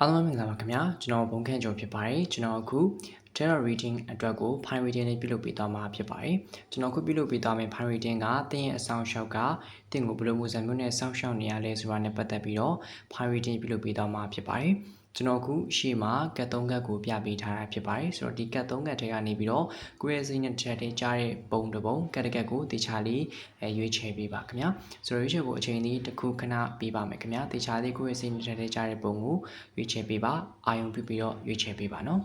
အားလုံးမင်္ဂလာပါခင်ဗျာကျွန်တော်ဘုံခန့်ကျော်ဖြစ်ပါတယ်ကျွန်တော်အခု Tarot Reading အတွက်ကို Fine Reading လေးပြုလုပ်ပေးသွားမှာဖြစ်ပါတယ်ကျွန်တော်ခုပြုလုပ်ပေးသွားမယ့် Fine Reading ကသင်ရဲ့အဆောင်အရှောက်ကသင်ကိုဘယ်လိုမျိုးစံမျိုးနဲ့စောင့်ရှောက်နေရလဲဆိုတာနဲ့ပတ်သက်ပြီးတော့ Fine Reading ပြုလုပ်ပေးသွားမှာဖြစ်ပါတယ်ကျွန်တော်အခုရှေ့မှာကတ်3ကတ်ကိုပြပေးထားတာဖြစ်ပါတယ်ဆိုတော့ဒီကတ်3ကတ်ထဲကနေပြီးတော့ကိုယ့်ရဲ့စိတ်နဲ့တစ်ထကြားတဲ့ပုံတစ်ပုံကတ်တစ်ကတ်ကိုတေချာလေးရွေးချယ်ပေးပါခင်ဗျာဆိုတော့ရွေးချယ်ဖို့အချိန်လေးတစ်ခုခဏပေးပါမယ်ခင်ဗျာတေချာလေးကိုယ့်ရဲ့စိတ်နဲ့တစ်ထကြားတဲ့ပုံကိုရွေးချယ်ပေးပါအာယုံပြုပြီးတော့ရွေးချယ်ပေးပါနော်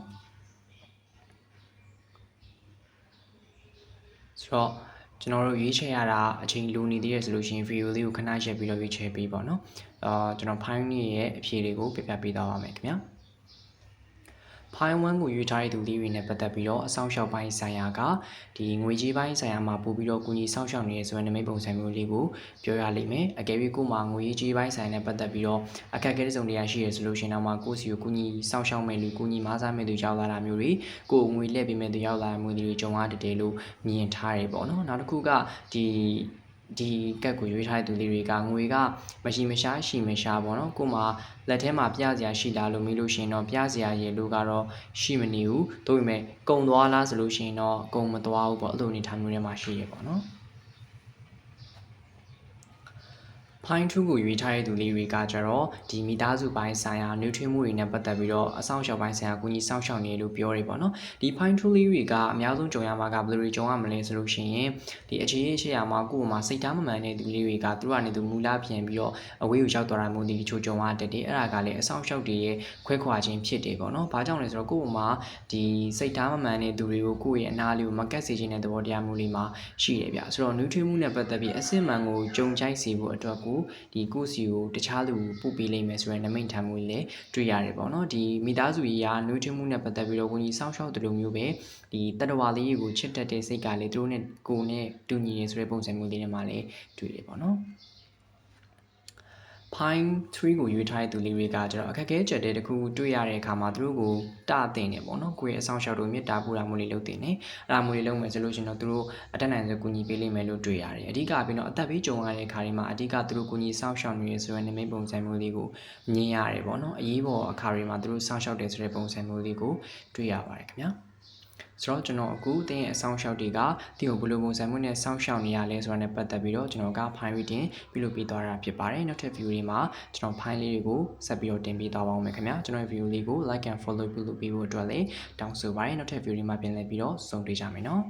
ဆိုတော့ကျွန်တော်တို့ရွေးချယ်ရတာအချိန်လိုနေသေးရဆိုလို့ရှိရင် video လေးကိုခဏရက်ပြီးတော့ရွေးချယ်ပေးပါနော်ကျွန်တော် file ရဲ့အဖြေတွေကိုပြပြပေးသွားပါမယ်ခင်ဗျာFile 1ကိုရွေးထားတဲ့သူလေးတွေနဲ့ပတ်သက်ပြီးတော့အဆောင်ရှောက်ပိုင်းဆိုင်ရာကဒီငွေကြေးပိုင်းဆိုင်ရာမှာပို့ပြီးတော့ကူညီဆောင်ရှောက်နေတဲ့ဆိုတဲ့နမိတ်ပုံစံမျိုးလေးကိုပြောရလိမ့်မယ်အကယ်၍ကိုမှငွေကြေးပိုင်းဆိုင်ရာနဲ့ပတ်သက်ပြီးတော့အခက်အခဲတစ်စုံတစ်ရာရှိရဆိုလို့ရှိရင်တော့မှကိုယ့်စီကိုကူညီဆောင်ရှောက်မဲ့လူကူညီမားစားမဲ့သူရောက်လာတာမျိုးတွေကိုငွေလှည့်ပေးမဲ့သူရောက်လာမှုတွေကြုံရတဲ့လို့မြင်ထားရပေါ့နော်နောက်တစ်ခုကဒီကတ်ကိုရွေးထားတဲ့သူလေးတွေကငွေကမရှိမရှားရှိမရှားပေါ့နော်ကိုမှလက်ထဲမှာပြစရာရှိလားလို့မေးလို့ရှိရင်တော့ပြစရာရေလို့ကတော့ရှိမနေဘူးဒါပေမဲ့ကုံသွားလားဆိုလို့ရှိရင်တော့ကုံမသွားဘူးပေါ့အဲ့လိုအနေထားမျိုးတွေမှာရှိရပေါ့နော်Fine 2ကိုရွေးထားတဲ့သူလေးတွေကကြတော့ဒီမိသားစုပိုင်းဆိုင်ရာ nutrient မှုတွေနဲ့ပတ်သက်ပြီးတော့အဆောင်ရှောက်ပိုင်းဆိုင်ရာကူညီဆောင်ရှောက်နေလို့ပြောရပေါ့နော်ဒီ Fine 2လေးတွေကအများဆုံးကြုံရမှာကဘယ်လိုတွေကြုံရမလဲဆိုလို့ရှိရင်ဒီအခြေအမှာကိုယ်မှာစိတ်ထားမမှန်တဲ့သူလေးတွေကသူတို့ကနေသူမူလပြန်ပြီးတော့အဝေးကိုရောက်သွားတာမျိုးဒီချိုးကြုံရတတ်တယ်အဲ့ဒါကလည်းအဆောင်ရှောက်တွေရဲ့ခွဲခွာခြင်းဖြစ်တယ်ပေါ့နော်ဘာကြောင့်လဲဆိုတော့ကိုယ်မှာဒီစိတ်ထားမမှန်တဲ့သူတွေကိုကိုယ့်ရဲ့အနာလေးကိုမကတ်စေခြင်းတဲ့သဘောတရားမျိုးလေးမှာရှိတယ်ဗျဆိုတော့ nutrient မှုနဲ့ပတ်သက်ပြီးအစစ်မှန်ကိုကြုံကြိုက်စေဖို့အတွက်ကိုဒီကိုစီကိုတခြားလူပို့ပေးလိမ့်မယ်ဆိုရင်နမိတ်ထမ်းမှုလည်းတွေ့ရတယ်ပေါ့နော်ဒီမိသားစုကြီးကနှွေးထွေးမှုနဲ့ပတ်သက်ပြီးတော့ကိုကြီးစောင့်ရှောက်တဲ့လိုမျိုးပဲဒီတတဝါလေးကိုချစ်တတ်တဲ့စိတ်ကလည်းသူတို့နဲ့ကိုနဲ့တူညီနေဆိုတဲ့ပုံစံမျိုးလေးတွေမှာလည်းတွေ့တယ်ပေါ့နော်Fine 3ကိုရွေးထားတဲ့သူလေးတွေကကျတော့အခက်အခဲချက်တဲ့တခုတွေ့ရတဲ့အခါမှာသူတို့ကိုတတင်နေပေါ့နော်ကိုယ့်ရဲ့အဆောင်ရှောက်တို့မြစ်တာပူတာမျိုးလေးလုပ်တင်နေအဲ့ဒါမျိုးလေးလုပ်မယ်ဆိုလို့ရှိရင်တော့သူတို့အတက်နိုင်ဆုံးကူညီပေးလိမ့်မယ်လို့တွေ့ရတယ်အဓိကပြီးတော့အသက်ဘေးကြုံရတဲ့အခါတွေမှာအဓိကသူတို့ကူညီဆောင်ရှောက်နေရဆိုတဲ့နမိတ်ပုံစံမျိုးလေးကိုမြင်ရတယ်ပေါ့နော်အရေးပေါ်အခါတွေမှာသူတို့ဆောင်ရှောက်တယ်ဆိုတဲ့ပုံစံမျိုးလေးကိုတွေ့ရပါတယ်ခင်ဗျာဆိုတော့ကျွန်တော်အခုတင်းရဲ့အဆောင်ရှောက်တွေကဒီကိုဘယ်လိုပုံစံမျိုးနဲ့စောင့်ရှောက်နေရလဲဆိုတာနဲ့ပတ်သက်ပြီးတော့ကျွန်တော်က file reading ပြုလုပ်ပေးသွားတာဖြစ်ပါတယ်နောက်ထပ် view တွေမှာကျွန်တော် file လေးတွေကိုဆက်ပြီးတော့တင်ပေးသွားပါဦးမယ်ခင်ဗျာကျွန်တော် view လေးကို like and follow ပြုလုပ်ပေးဖို့အတွက်လည်းတောင်းဆိုပါတယ်နောက်ထပ် view တွေမှာပြန်လည်ပြီးတော့ဆုံတွေ့ကြမယ်နော်